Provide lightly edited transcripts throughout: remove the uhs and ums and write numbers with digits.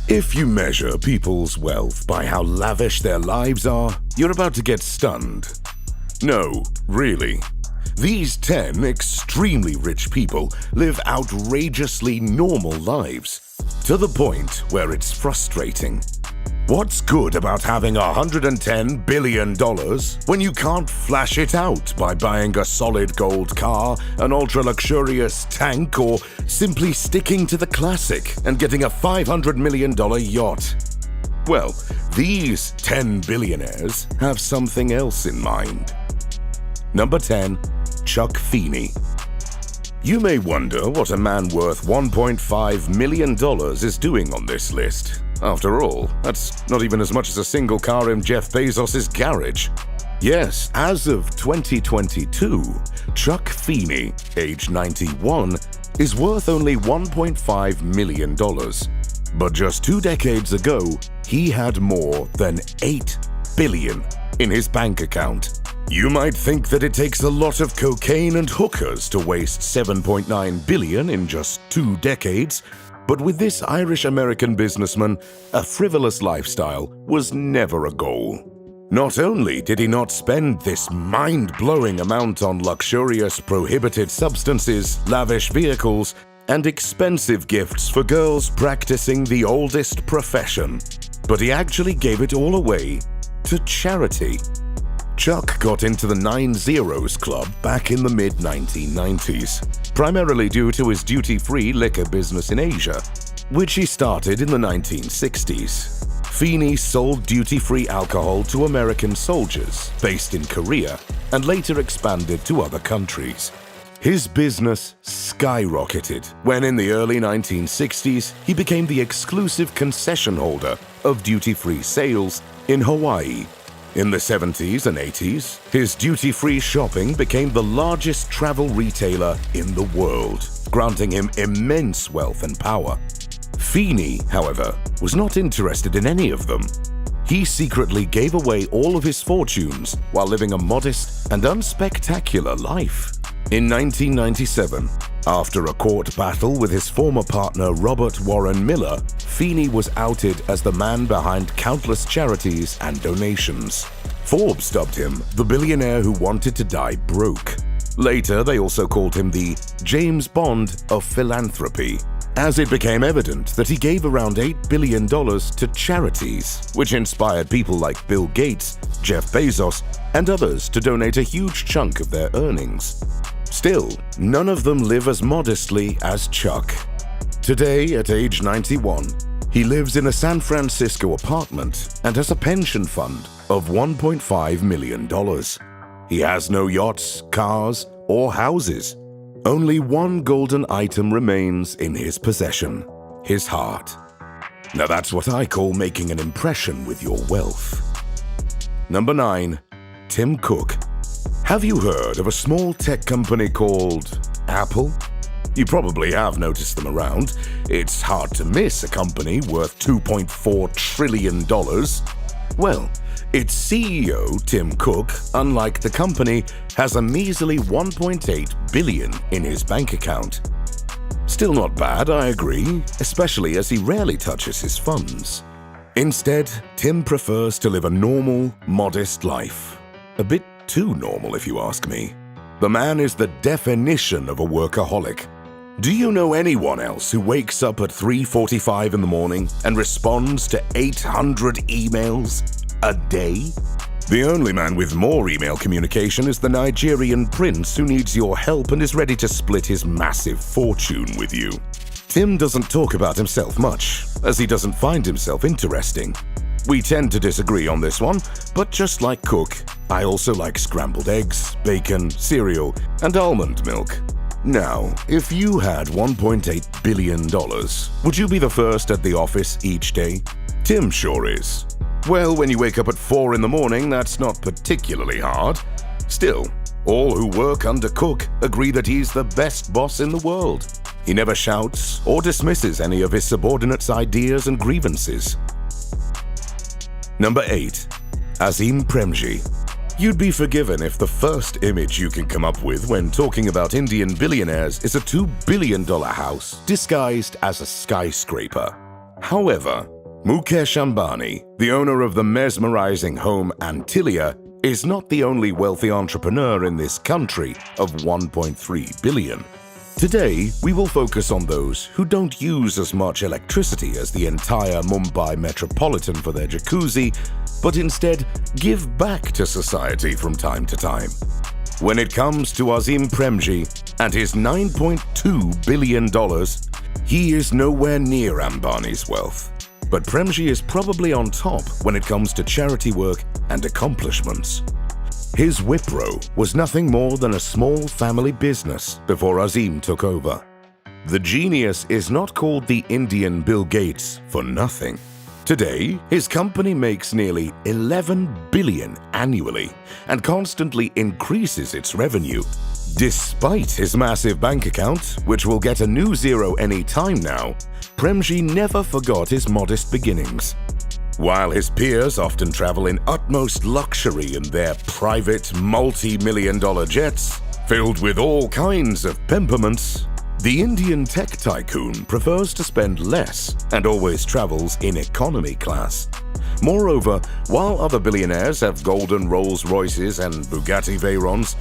If you measure people's wealth by how lavish their lives are, you're about to get stunned. No, really. These 10 extremely rich people live outrageously normal lives, to the point where it's frustrating. What's good about having $110 billion when you can't flash it out by buying a solid gold car, an ultra-luxurious tank, or simply sticking to the classic and getting a $500 million yacht? Well, these 10 billionaires have something else in mind. Number 10. Chuck Feeney. You may wonder what a man worth $1.5 million is doing on this list. After all, that's not even as much as a single car in Jeff Bezos' garage. Yes, as of 2022, Chuck Feeney, age 91, is worth only $1.5 million. But just 2 decades ago, he had more than $8 billion in his bank account. You might think that it takes a lot of cocaine and hookers to waste $7.9 billion in just 2 decades, but with this Irish-American businessman, a frivolous lifestyle was never a goal. Not only did he not spend this mind-blowing amount on luxurious prohibited substances, lavish vehicles, and expensive gifts for girls practicing the oldest profession, but he actually gave it all away to charity. Chuck got into the 9 Zeros Club back in the mid-1990s, primarily due to his duty-free liquor business in Asia, which he started in the 1960s. Feeney sold duty-free alcohol to American soldiers based in Korea and later expanded to other countries. His business skyrocketed when in the early 1960s he became the exclusive concession holder of duty-free sales in Hawaii. In the 70s and 80s, his duty-free shopping became the largest travel retailer in the world, granting him immense wealth and power. Feeney, however, was not interested in any of them. He secretly gave away all of his fortunes while living a modest and unspectacular life. In 1997, after a court battle with his former partner Robert Warren Miller, Feeney was outed as the man behind countless charities and donations. Forbes dubbed him the billionaire who wanted to die broke. Later, they also called him the James Bond of philanthropy, as it became evident that he gave around $8 billion to charities, which inspired people like Bill Gates, Jeff Bezos, and others to donate a huge chunk of their earnings. Still, none of them live as modestly as Chuck. Today, at age 91, he lives in a San Francisco apartment and has a pension fund of $1.5 million. He has no yachts, cars, or houses. Only one golden item remains in his possession: his heart. Now that's what I call making an impression with your wealth. Number 9. Tim Cook. Have you heard of a small tech company called Apple? You probably have noticed them around. It's hard to miss a company worth $2.4 trillion. Well, its CEO, Tim Cook, unlike the company, has a measly $1.8 billion in his bank account. Still not bad, I agree, especially as he rarely touches his funds. Instead, Tim prefers to live a normal, modest life. A bit too normal, if you ask me. The man is the definition of a workaholic. Do you know anyone else who wakes up at 3:45 in the morning and responds to 800 emails a day? The only man with more email communication is the Nigerian prince who needs your help and is ready to split his massive fortune with you. Tim doesn't talk about himself much, as he doesn't find himself interesting. We tend to disagree on this one, but just like Cook, I also like scrambled eggs, bacon, cereal, and almond milk. Now, if you had $1.8 billion, would you be the first at the office each day? Tim sure is. Well, when you wake up at 4 in the morning, that's not particularly hard. Still, all who work under Cook agree that he's the best boss in the world. He never shouts or dismisses any of his subordinates' ideas and grievances. Number 8. Azim Premji. You'd be forgiven if the first image you can come up with when talking about Indian billionaires is a $2 billion house disguised as a skyscraper. However, Mukesh Ambani, the owner of the mesmerizing home Antilia, is not the only wealthy entrepreneur in this country of 1.3 billion. Today, we will focus on those who don't use as much electricity as the entire Mumbai metropolitan for their jacuzzi, but instead give back to society from time to time. When it comes to Azim Premji and his $9.2 billion, he is nowhere near Ambani's wealth. But Premji is probably on top when it comes to charity work and accomplishments. His Wipro was nothing more than a small family business before Azim took over. The genius is not called the Indian Bill Gates for nothing. Today, his company makes nearly 11 billion annually and constantly increases its revenue. Despite his massive bank account, which will get a new zero any time now, Premji never forgot his modest beginnings. While his peers often travel in utmost luxury in their private multi-million-dollar jets, filled with all kinds of pimplements, the Indian tech tycoon prefers to spend less and always travels in economy class. Moreover, while other billionaires have golden Rolls-Royces and Bugatti Veyrons,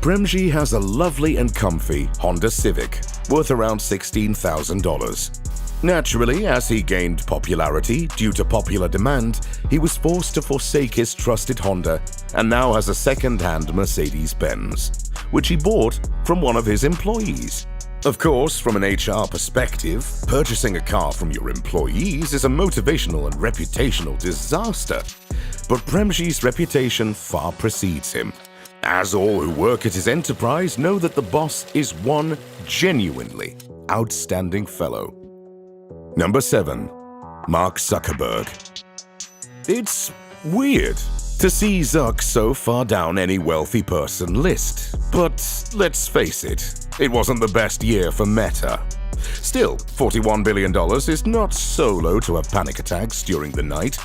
Premji has a lovely and comfy Honda Civic worth around $16,000. Naturally, as he gained popularity due to popular demand, he was forced to forsake his trusted Honda and now has a second-hand Mercedes-Benz, which he bought from one of his employees. Of course, from an HR perspective, purchasing a car from your employees is a motivational and reputational disaster. But Premji's reputation far precedes him, as all who work at his enterprise know that the boss is one genuinely outstanding fellow. Number 7. Mark Zuckerberg. It's weird to see Zuck so far down any wealthy person list, but let's face it wasn't the best year for Meta. Still, $41 billion is not so low to have panic attacks during the night,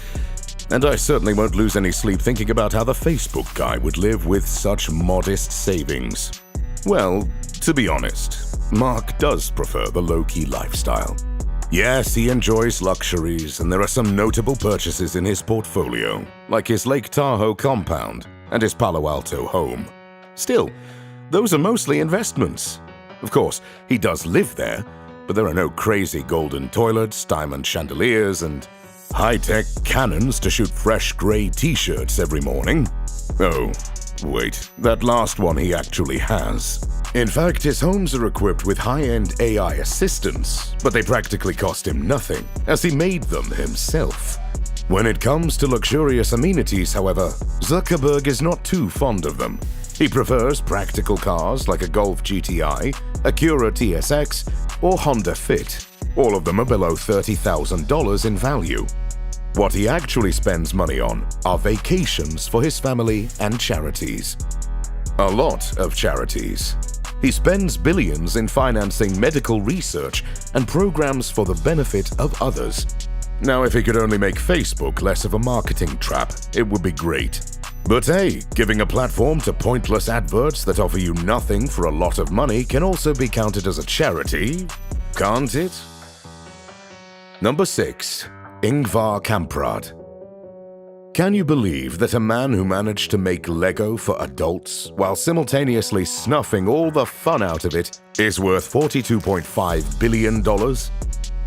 and I certainly won't lose any sleep thinking about how the Facebook guy would live with such modest savings. Well, to be honest, Mark does prefer the low-key lifestyle. Yes, he enjoys luxuries, and there are some notable purchases in his portfolio, like his Lake Tahoe compound and his Palo Alto home. Still, those are mostly investments. Of course, he does live there, but there are no crazy golden toilets, diamond chandeliers, and high-tech cannons to shoot fresh gray t-shirts every morning. Oh, wait, that last one he actually has. In fact, his homes are equipped with high-end AI assistants, but they practically cost him nothing, as he made them himself. When it comes to luxurious amenities, however, Zuckerberg is not too fond of them. He prefers practical cars like a Golf GTI, Acura TSX, or Honda Fit. All of them are below $30,000 in value. What he actually spends money on are vacations for his family and charities. A lot of charities. He spends billions in financing medical research and programs for the benefit of others. Now, if he could only make Facebook less of a marketing trap, it would be great. But hey, giving a platform to pointless adverts that offer you nothing for a lot of money can also be counted as a charity, can't it? Number 6. Ingvar Kamprad. Can you believe that a man who managed to make Lego for adults while simultaneously snuffing all the fun out of it is worth $42.5 billion?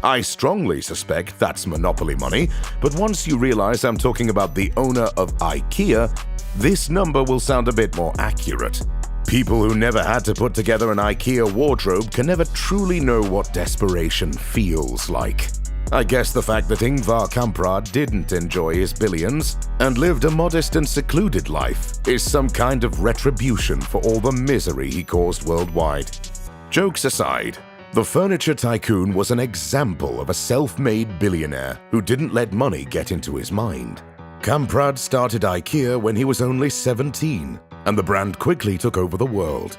I strongly suspect that's monopoly money, but once you realize I'm talking about the owner of IKEA, this number will sound a bit more accurate. People who never had to put together an IKEA wardrobe can never truly know what desperation feels like. I guess the fact that Ingvar Kamprad didn't enjoy his billions and lived a modest and secluded life is some kind of retribution for all the misery he caused worldwide. Jokes aside, the furniture tycoon was an example of a self-made billionaire who didn't let money get into his mind. Kamprad started IKEA when he was only 17, and the brand quickly took over the world.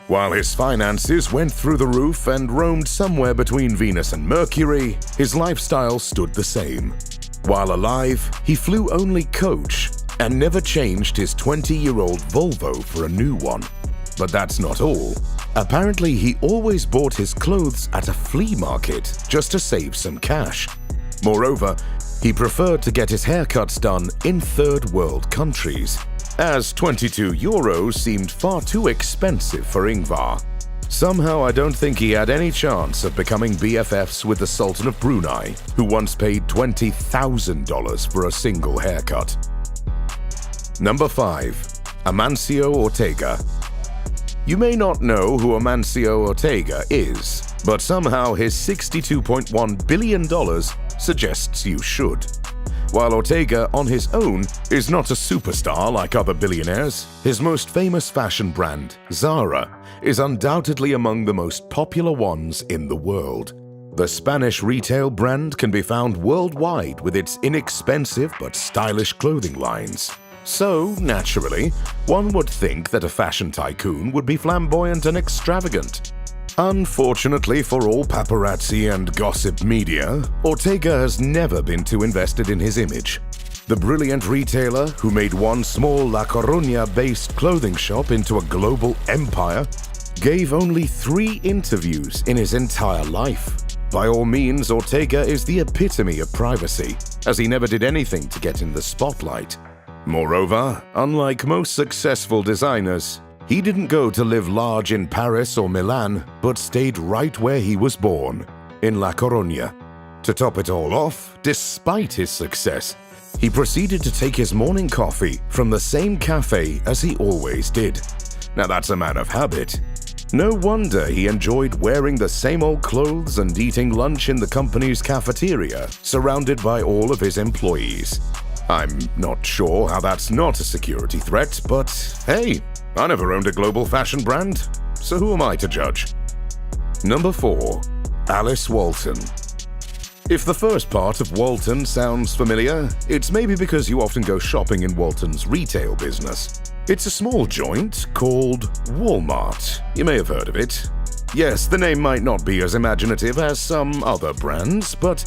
While his finances went through the roof and roamed somewhere between Venus and Mercury, his lifestyle stood the same. While alive, he flew only coach and never changed his 20-year-old Volvo for a new one. But that's not all. Apparently, he always bought his clothes at a flea market just to save some cash. Moreover, He preferred to get his haircuts done in third world countries, as 22 euros seemed far too expensive for Ingvar. Somehow I don't think he had any chance of becoming BFFs with the Sultan of Brunei, who once paid $20,000 for a single haircut. Number 5. Amancio Ortega. You may not know who Amancio Ortega is, but somehow his $62.1 billion suggests you should. While Ortega on his own is not a superstar like other billionaires, his most famous fashion brand, Zara, is undoubtedly among the most popular ones in the world. The Spanish retail brand can be found worldwide with its inexpensive but stylish clothing lines. So, naturally, one would think that a fashion tycoon would be flamboyant and extravagant. Unfortunately for all paparazzi and gossip media, Ortega has never been too invested in his image. The brilliant retailer, who made one small La Coruña-based clothing shop into a global empire, gave only 3 interviews in his entire life. By all means, Ortega is the epitome of privacy, as he never did anything to get in the spotlight. Moreover, unlike most successful designers, he didn't go to live large in Paris or Milan, but stayed right where he was born, in La Coruña. To top it all off, despite his success, he proceeded to take his morning coffee from the same cafe as he always did. Now that's a man of habit. No wonder he enjoyed wearing the same old clothes and eating lunch in the company's cafeteria, surrounded by all of his employees. I'm not sure how that's not a security threat, but hey, I never owned a global fashion brand, so who am I to judge? Number 4. Alice Walton. If the first part of Walton sounds familiar, it's maybe because you often go shopping in Walton's retail business. It's a small joint called Walmart. You may have heard of it. Yes, the name might not be as imaginative as some other brands, but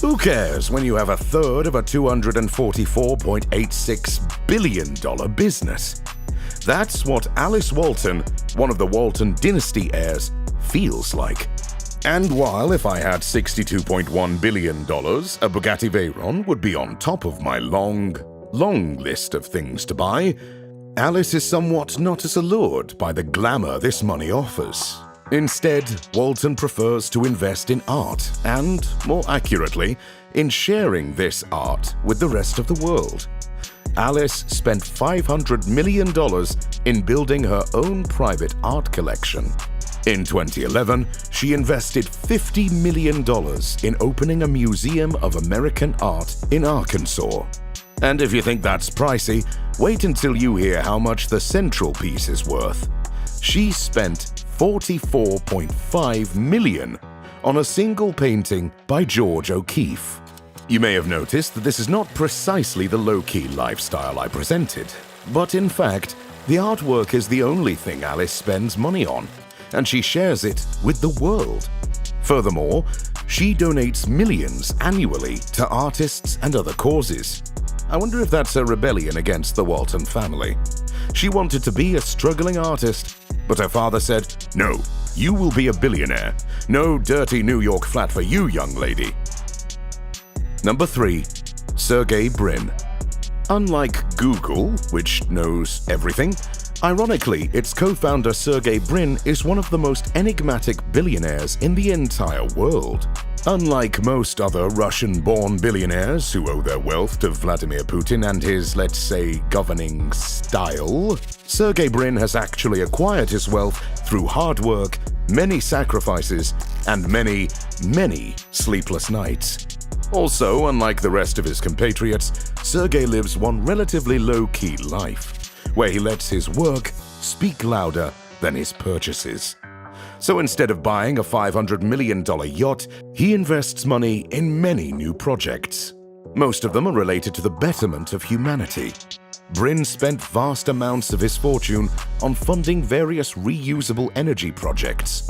who cares when you have a third of a $244.86 billion business? That's what Alice Walton, one of the Walton dynasty heirs, feels like. And while if I had $62.1 billion, a Bugatti Veyron would be on top of my long list of things to buy, Alice is somewhat not as allured by the glamour this money offers. Instead, Walton prefers to invest in art and, more accurately, in sharing this art with the rest of the world. Alice spent $500 million in building her own private art collection. In 2011, she invested $50 million in opening a museum of American art in Arkansas. And if you think that's pricey, wait until you hear how much the central piece is worth. She spent $44.5 million on a single painting by George O'Keeffe. You may have noticed that this is not precisely the low-key lifestyle I presented, but in fact, the artwork is the only thing Alice spends money on, and she shares it with the world. Furthermore, she donates millions annually to artists and other causes. I wonder if that's a rebellion against the Walton family. She wanted to be a struggling artist, but her father said, "No, you will be a billionaire. No dirty New York flat for you, young lady." Number 3. Sergey Brin. Unlike Google, which knows everything, ironically, its co-founder Sergey Brin is one of the most enigmatic billionaires in the entire world. Unlike most other Russian-born billionaires who owe their wealth to Vladimir Putin and his, let's say, governing style, Sergey Brin has actually acquired his wealth through hard work, many sacrifices, and many sleepless nights. Also, unlike the rest of his compatriots, Sergey lives one relatively low-key life, where he lets his work speak louder than his purchases. So instead of buying a $500 million yacht, he invests money in many new projects. Most of them are related to the betterment of humanity. Brin spent vast amounts of his fortune on funding various reusable energy projects,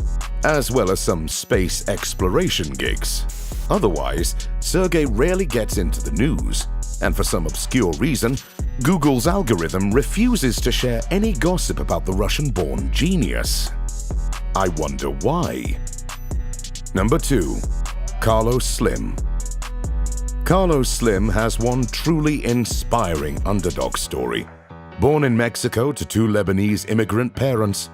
as well as some space exploration gigs. Otherwise, Sergey rarely gets into the news, and for some obscure reason, Google's algorithm refuses to share any gossip about the Russian-born genius. I wonder why. Number 2. Carlos Slim. Carlos Slim has one truly inspiring underdog story. Born in Mexico to two Lebanese immigrant parents,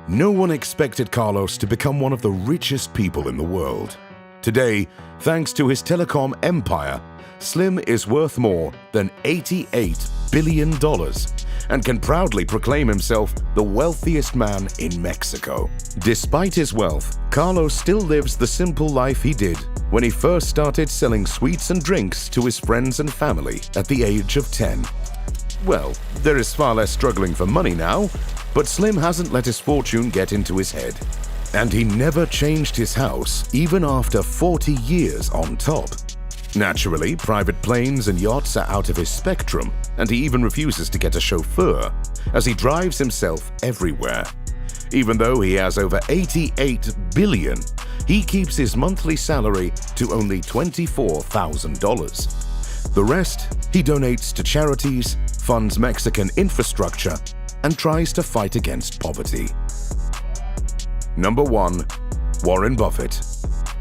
no one expected Carlos to become one of the richest people in the world. Today, thanks to his telecom empire, Slim is worth more than $88 billion and can proudly proclaim himself the wealthiest man in Mexico. Despite his wealth, Carlos still lives the simple life he did when he first started selling sweets and drinks to his friends and family at the age of 10. Well, there is far less struggling for money now, but Slim hasn't let his fortune get into his head. And he never changed his house even after 40 years on top. Naturally, private planes and yachts are out of his spectrum, and he even refuses to get a chauffeur, as he drives himself everywhere. Even though he has over $88 billion, he keeps his monthly salary to only $24,000. The rest he donates to charities, funds Mexican infrastructure, and tries to fight against poverty. Number 1. Warren Buffett.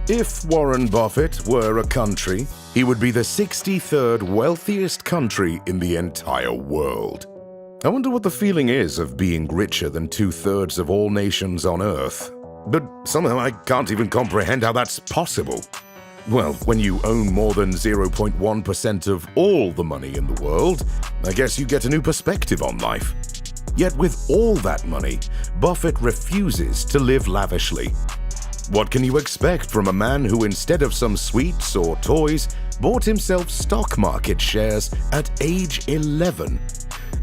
If Warren Buffett were a country, he would be the 63rd wealthiest country in the entire world. I wonder what the feeling is of being richer than 2/3 of all nations on Earth. But somehow I can't even comprehend how that's possible. Well, when you own more than 0.1% of all the money in the world, I guess you get a new perspective on life. Yet with all that money, Buffett refuses to live lavishly. What can you expect from a man who, instead of some sweets or toys, bought himself stock market shares at age 11?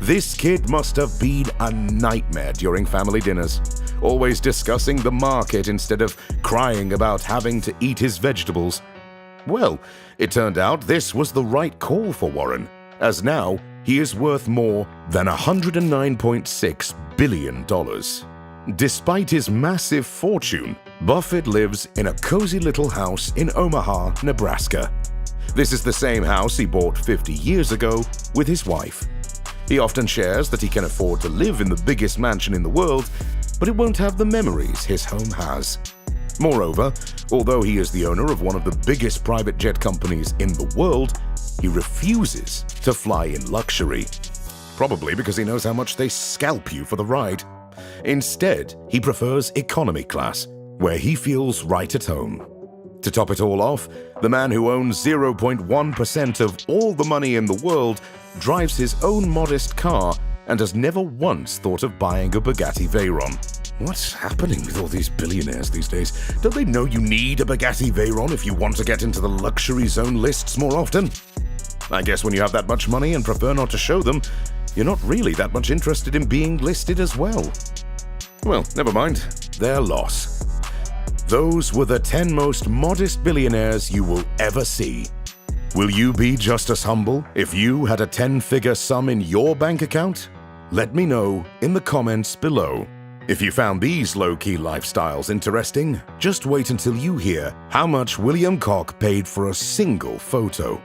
This kid must have been a nightmare during family dinners, always discussing the market instead of crying about having to eat his vegetables. Well, it turned out this was the right call for Warren, as now he is worth more than $109.6 billion. Despite his massive fortune, Buffett lives in a cozy little house in Omaha, Nebraska. This is the same house he bought 50 years ago with his wife. He often shares that he can afford to live in the biggest mansion in the world, but it won't have the memories his home has. Moreover, although he is the owner of one of the biggest private jet companies in the world, he refuses to fly in luxury. Probably because he knows how much they scalp you for the ride. Instead, he prefers economy class, where he feels right at home. To top it all off, the man who owns 0.1% of all the money in the world drives his own modest car and has never once thought of buying a Bugatti Veyron. What's happening with all these billionaires these days? Don't they know you need a Bugatti Veyron if you want to get into the luxury zone lists more often? I guess when you have that much money and prefer not to show them, you're not really that much interested in being listed as well. Well, never mind. Their loss. Those were the 10 most modest billionaires you will ever see. Will you be just as humble if you had a 10-figure sum in your bank account? Let me know in the comments below. If you found these low-key lifestyles interesting, just wait until you hear how much William Koch paid for a single photo.